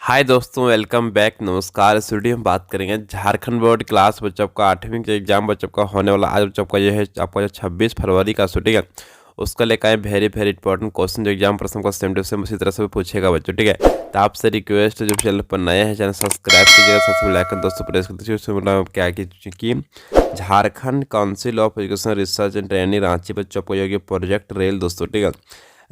हाय दोस्तों, welcome back. नमस्कार। इस वीडियो में बात करेंगे झारखंड बोर्ड क्लास बच्चों का 8वीं के एग्जाम बच्चों का होने वाला आज बच्चों का ये है आपका जो 26 फरवरी का शूटिंग है उसका लेकर आए वेरी वेरी इंपॉर्टेंट क्वेश्चन जो एग्जाम प्रश्न का सेम टू सेम उसी तरह से पूछेगा बच्चों। ठीक है, तो आपसे रिक्वेस्ट जो चैनल पर नए हैं चैनल सब्सक्राइब कीजिएगा, सबसे बेल आइकन दोस्तों प्रेस कर दीजिए। उसमें क्या कि Jharkhand council of education research and training Ranchi बच्चों को योग्य प्रोजेक्ट रेल दोस्तों। ठीक है,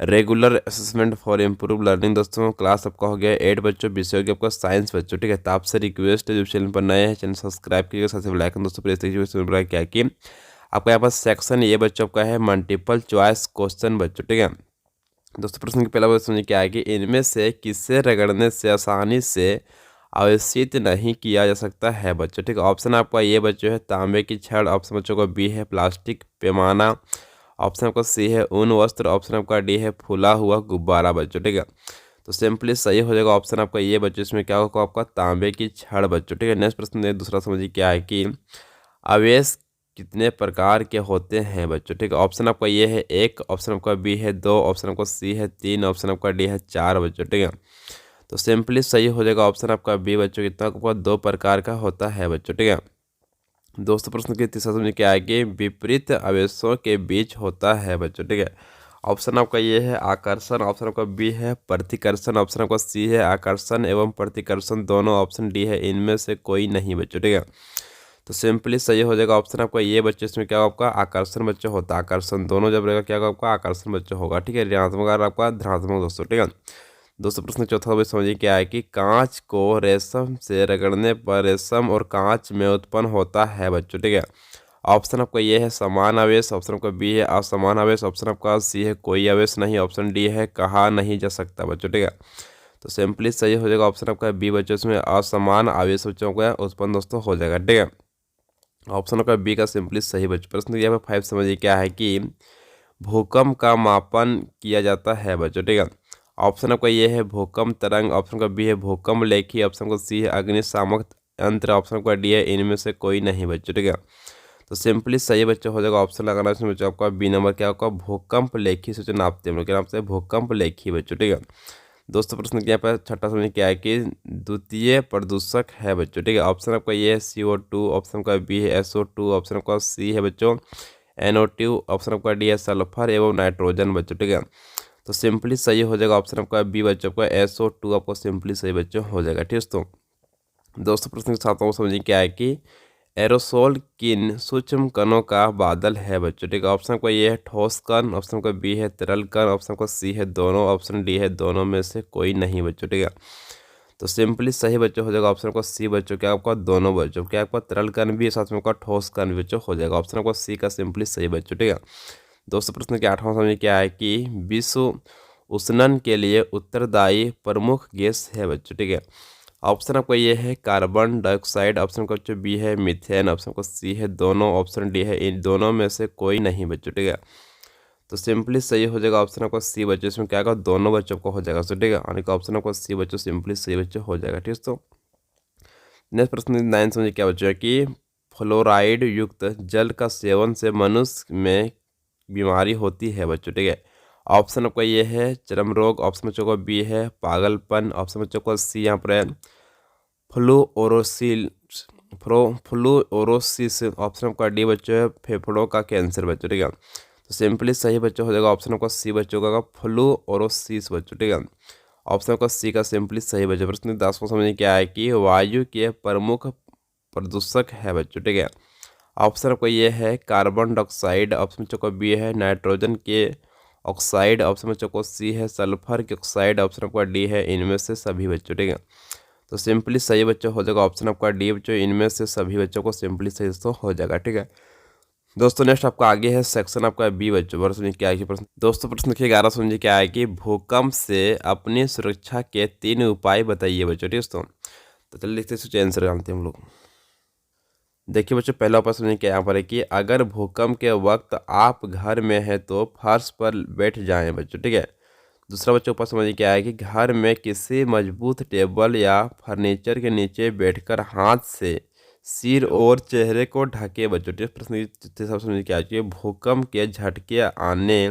regular assessment for improve learning दोस्तों क्लास आपका हो गया 8 बच्चों, विषय हो गया आपका साइंस बच्चों। ठीक है, तो आपसे रिक्वेस्ट है जो चैनल पर नए हैं चैनल सब्सक्राइब कीजिएगा, सबसे बेल आइकन दोस्तों प्रेस कीजिए। क्या कि आपका यहाँ पर सेक्शन ये बच्चों का है मल्टीपल चॉइस क्वेश्चन बच्चों। ठीक है दोस्तों, प्रश्न की पहला बात समझिए क्या है कि इनमें से किसे रगड़ने से आसानी से अवशोषित नहीं किया जा सकता है बच्चों। ठीक है, ऑप्शन आपका ये बच्चों है तांबे की छड़, ऑप्शन बच्चों का बी है प्लास्टिक पैमाना, ऑप्शन आपका सी है ऊन वस्त्र, ऑप्शन आपका डी है फूला हुआ गुब्बारा बच्चों। ठीक है, तो सिंपली सही हो जाएगा ऑप्शन आपका ये बच्चों। इसमें क्या होगा आपका तांबे की छड़ बच्चों। ठीक है, नेक्स्ट प्रश्न दूसरा समझिए क्या है कि अवेश कितने प्रकार के होते हैं बच्चों। ठीक है, ऑप्शन आपका ये है 1, ऑप्शन आपका बी है 2, ऑप्शन आपका सी है 3, ऑप्शन आपका डी है 4 बच्चों। ठीक है, तो सिंपली सही हो जाएगा ऑप्शन आपका बी बच्चों। कितना आपका 2 प्रकार का होता है बच्चों। ठीक है दोस्तों, प्रश्न की तीसरा समझ क्या है कि विपरीत आवेशों के बीच होता है बच्चों। ठीक है, ऑप्शन आपका ये है आकर्षण, ऑप्शन आपका बी है प्रतिकर्षण, ऑप्शन आपका सी है आकर्षण एवं प्रतिकर्षण दोनों, ऑप्शन डी है इनमें से कोई नहीं बच्चों। ठीक है, तो सिंपली सही हो जाएगा ऑप्शन आपका ये बच्चे। इसमें क्या होगा आपका आकर्षण बच्चे होता है, आकर्षण दोनों जब रहेगा क्या होगा आपका आकर्षण बच्चे होगा। ठीक है, ऋणात्मक और आपका धनात्मक दोस्तों। ठीक है दोस्तों, प्रश्न चौथा भी समझिए क्या है कि कांच को रेशम से रगड़ने पर रेशम और कांच में उत्पन्न होता है बच्चों। ठीक है, ऑप्शन आपका ये है समान आवेश, ऑप्शन आपका बी है असमान आवेश, ऑप्शन आपका सी है कोई आवेश नहीं, ऑप्शन डी है कहा नहीं जा सकता बच्चों। ठीक है, तो सिंपली सही हो जाएगा ऑप्शन आपका बी बच्चों। इसमें असमान आवेश बच्चों का उत्पन्न दोस्तों हो जाएगा। ठीक है, ऑप्शन आपका बी का सिंपली सही बच्चों। प्रश्न यहाँ पे 5 समझिए क्या है कि भूकंप का मापन किया जाता है बच्चों। ठीक है, ऑप्शन आपका ये है भूकंप तरंग, ऑप्शन का बी है भूकंप लेखी, ऑप्शन का सी है अग्निशामक यंत्र, ऑप्शन का डी है इनमें से कोई नहीं बच्चों। ठीक है, तो सिंपली सही बच्चों हो जाएगा ऑप्शन लगाना इसमें बच्चों आपका बी नंबर क्या होगा भूकंप लेखी सूचना नापते हम लोग क्या नापते हैं भूकंप लेखी बच्चों। ठीक है दोस्तों, प्रश्न यहाँ पर छठा समझ क्या है कि द्वितीय प्रदूषक है बच्चों। ठीक है, ऑप्शन आपका ये है CO2, ऑप्शन का बी है SO2, ऑप्शन आपका सी है बच्चों NO2, ऑप्शन आपका डी है सल्फर एवं नाइट्रोजन बच्चों। ठीक है, तो सिंपली सही हो जाएगा ऑप्शन आपका बी बच्चों का SO2 आपको सिंपली सही बच्चों हो जाएगा। ठीक है दोस्तों, प्रश्न के साथ समझिए क्या है कि एरोसोल किन सूक्ष्म कणों का बादल है बच्चों। ठीक है, ऑप्शन का ये है ठोस कण, ऑप्शन का बी है तरल कण, ऑप्शन का सी है दोनों, ऑप्शन डी है दोनों में से कोई नहीं बच्चों। ठीक है, तो सिंपली सही बच्चों हो जाएगा ऑप्शन का सी बच्चों क्या आपका दोनों बच्चों क्या आपका तरल कण भी साथ में आपका ठोस कण भी बच्चों हो जाएगा। ऑप्शन आपका सी का सिंपली सही बच्चों। ठीक है दोस्तों, प्रश्न के 8वां समझिए क्या है कि विश्व उष्णन के लिए उत्तरदायी प्रमुख गैस है बच्चों। ठीक है, ऑप्शन आपका ये है कार्बन डाइऑक्साइड, ऑप्शन का जो बी है मीथेन, ऑप्शन का सी है दोनों, ऑप्शन डी है इन दोनों में से कोई नहीं बच्चों। ठीक है, तो सिंपली सही हो जाएगा ऑप्शन आपका सी बच्चों। इसमें क्या होगा दोनों बच्चों को हो जाएगा। ठीक है, यानी कि ऑप्शन आपका सी बच्चों सिंपली सही बच्चों हो जाएगा। ठीक है, तो नेक्स्ट प्रश्न 9 समझिए क्या बच्चों है कि फ्लोराइड युक्त जल का सेवन से मनुष्य में बीमारी होती है बच्चों। ठीक है, ऑप्शन आपका ये है चर्म रोग, ऑप्शन बच्चों का बी है पागलपन, ऑप्शन बच्चों का सी यहाँ पर है फ्लूओरोसिल फ्लूओरोसिस, ऑप्शन आपका डी बच्चों है फेफड़ों का कैंसर बच्चों। ठीक है, तो सिंपली सही बच्चों हो जाएगा ऑप्शन आपका सी बच्चों का फ्लूओरोसिस बच्चों। ठीक है, ऑप्शन आपका सी का सिंपली सही बच्चों। प्रश्न 10वां समझिए क्या है कि वायु के प्रमुख प्रदूषक है बच्चों। ठीक है, ऑप्शन आपका ये है कार्बन डाइऑक्साइड, ऑप्शन बच्चों का बी है नाइट्रोजन के ऑक्साइड, ऑप्शन बच्चों को सी है सल्फर के ऑक्साइड, ऑप्शन आपका डी है इनमें से सभी बच्चों। ठीक है, तो सिंपली सही बच्चों हो जाएगा ऑप्शन आपका डी बच्चों इनमें से सभी बच्चों को सिंपली सही दोस्तों हो जाएगा। ठीक है दोस्तों, नेक्स्ट आपका आगे है सेक्शन आपका बी बच्चों। बड़ा सुनिए क्या है कि प्रश्न दोस्तों, प्रश्न देखिए 11 समझिए क्या है कि भूकंप से अपनी सुरक्षा के 3 उपाय बताइए बच्चों। ठीक है दोस्तों, तो चलिए लिखते हैं आंसर जानते हैं हम लोग। देखिए बच्चों, पहला ऑप्शन सुनिए क्या यहाँ पर है कि अगर भूकंप के वक्त आप घर में हैं तो फर्श पर बैठ जाएं बच्चों। ठीक है, दूसरा बच्चों ऊपर समझिए क्या है कि घर में किसी मजबूत टेबल या फर्नीचर के नीचे बैठकर हाथ से सिर और चेहरे को ढके बच्चों। ठीक है, प्रश्न तीसरा समझिए क्या है कि भूकंप के झटके आने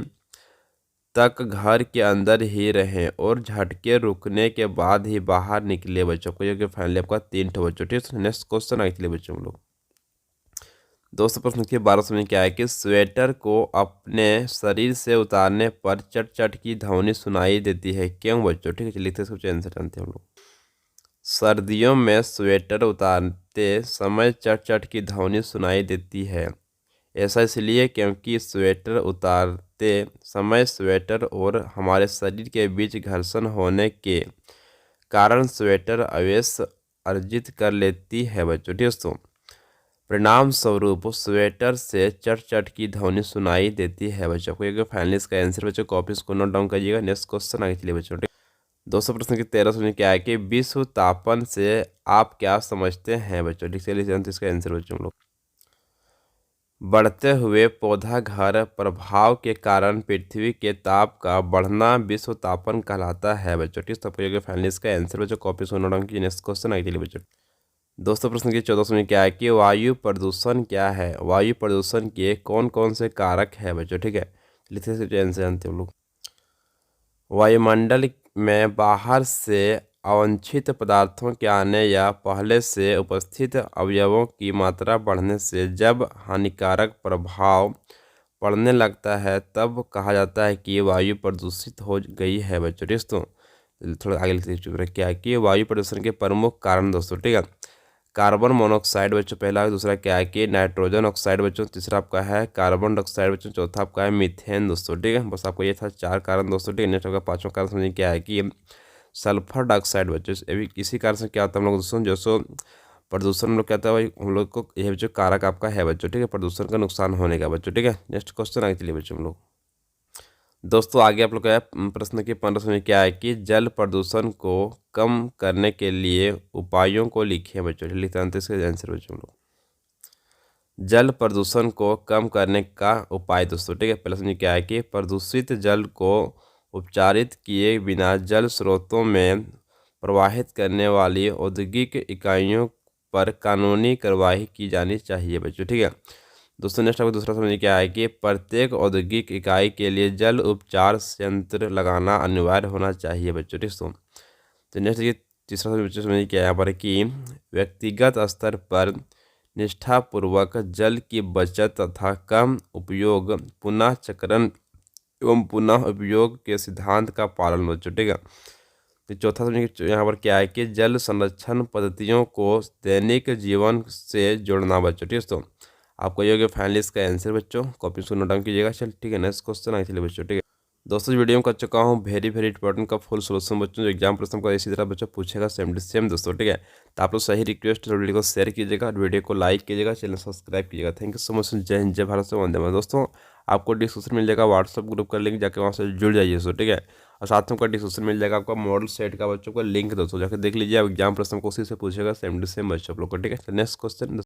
तक घर के अंदर ही रहें और झटके रुकने के बाद ही बाहर निकले बच्चों को, जो कि फाइनली आपका 3 ठो बच्चों। ठीक है, नेक्स्ट क्वेश्चन आगे चलिए बच्चों हम लोग। दोस्तों प्रश्न के 12 में क्या है कि स्वेटर को अपने शरीर से उतारने पर चट चट की ध्वनि सुनाई देती है, क्यों बच्चों? ठीक है, चलिए कुछ आंसर जानते हैं हम लोग। सर्दियों में स्वेटर उतारते समय चट चट की ध्वनि सुनाई देती है। ऐसा इसलिए क्योंकि स्वेटर उतारते समय स्वेटर और हमारे शरीर के बीच घर्षण होने के कारण स्वेटर आवेश अर्जित कर लेती है बच्चों। ठीक है दोस्तों, परिणाम स्वरूप स्वेटर से चट चट की ध्वनि सुनाई देती है बच्चों को। ये फाइनली इसका आंसर बच्चों कॉपी को नोट डाउन करिएगा। नेक्स्ट क्वेश्चन आगे चलिए बच्चों। दोस्तों प्रश्न की 13 में क्या है कि विश्व तापन से आप क्या समझते हैं बच्चों? चलिए इसका आंसर बच्चों हम लोग। बढ़ते हुए पौधा घर प्रभाव के कारण पृथ्वी के ताप का बढ़ना विश्व तापन कहलाता है बच्चों। ठीक है, फाइनली इसका आंसर बच्चों कॉपी से नोट डाउन कीजिए। नेक्स्ट क्वेश्चन आगे चलिए बच्चों। दोस्तों प्रश्न की 14 में क्या है कि वायु प्रदूषण क्या है? वायु प्रदूषण के कौन कौन से कारक है बच्चों? ठीक है, लिखिए आंसर जानते हैं लोग। वायुमंडल में बाहर से अवांछित पदार्थों के आने या पहले से उपस्थित अवयवों की मात्रा बढ़ने से जब हानिकारक प्रभाव पड़ने लगता है तब कहा जाता है कि वायु प्रदूषित हो गई है बच्चों। दोस्तों थोड़ा आगे लिखते क्या है कि वायु प्रदूषण के प्रमुख कारण दोस्तों, ठीक है, कार्बन मोनोऑक्साइड बच्चों पहला है, दूसरा क्या है कि नाइट्रोजन ऑक्साइड बच्चों, तीसरा आपका है कार्बन डाइऑक्साइड बच्चों, चौथा आपका है मीथेन दोस्तों। ठीक है, बस आपको ये था 4 कारण दोस्तों। ठीक है, नेक्स्ट आपका 5वां कारण समझिए क्या है कि सल्फर डाइऑक्साइड बच्चों। अभी इसी कारण से क्या होता है हम लोग दोस्तों, जो प्रदूषण हम लोग क्या होता है भाई हम लोग को, यह जो कारक आपका है बच्चों। ठीक है, प्रदूषण का नुकसान होने का बच्चों। ठीक है, नेक्स्ट क्वेश्चन आगे चलिए बच्चों हम लोग। दोस्तों आगे आप लोग का प्रश्न की 15 में क्या है कि जल प्रदूषण को कम करने के लिए उपायों को लिखिए बच्चों। लिखते हैं इसका आंसर बच्चों लोग। जल प्रदूषण को कम करने का उपाय दोस्तों, ठीक है, पहले समझिए क्या है कि प्रदूषित जल को उपचारित किए बिना जल स्रोतों में प्रवाहित करने वाली औद्योगिक इकाइयों पर कानूनी कार्रवाई की जानी चाहिए बच्चों। ठीक है दोस्तों, नेक्स्ट आपको दूसरा समझिए क्या है कि प्रत्येक औद्योगिक इकाई के लिए जल उपचार संयंत्र लगाना अनिवार्य होना चाहिए बच्चों। ठीक दोस्तों, तो नेक्स्ट ये तीसरा बच्चों समझिए क्या है यहाँ पर कि व्यक्तिगत स्तर पर निष्ठापूर्वक जल की बचत तथा कम उपयोग, पुनः चक्रण एवं पुनः उपयोग के सिद्धांत का पालन बच्चों। ठीक है, तो चौथा समझिए यहाँ पर क्या है कि जल संरक्षण पद्धतियों को दैनिक जीवन से जोड़ना बच्चों। ठीक दोस्तों, आपको ये हो गया फाइनली इसका आंसर बच्चों, कॉपी से नोट डाउन कीजिएगा। चल ठीक है, नेक्स्ट क्वेश्चन आए चलिए बच्चों। ठीक है दोस्तों, वीडियो में कर चुका हूँ वेरी इंपॉर्टेंट का फुल सोल्यूशन बच्चों, जो एग्जाम प्रश्न का इसी तरह बच्चों पूछेगा सेम टू सेम दोस्तों। ठीक है, तो आप लोग सही रिक्वेस्ट वीडियो को शेयर कीजिएगा, वीडियो को लाइक कीजिएगा, चैनल सब्सक्राइब कीजिएगा। Thank you so much. जय हिंद, जय भारत से वंदे मातरम। दोस्तों आपको डिस्क्रिप्शन मिल जाएगा व्हाट्सअप ग्रुप का लिंक, जाके वहाँ से जुड़ जाइए दोस्तों। ठीक है, और साथ में डिस्क्रिप्शन मिल जाएगा आपका मॉडल सेट का बच्चों का लिंक दोस्तों, जाकर देख लीजिए। एग्जाम प्रश्न को उसी से पूछेगा सेम टू सेम बच्चों आप लोग को। ठीक है, नेक्स्ट क्वेश्चन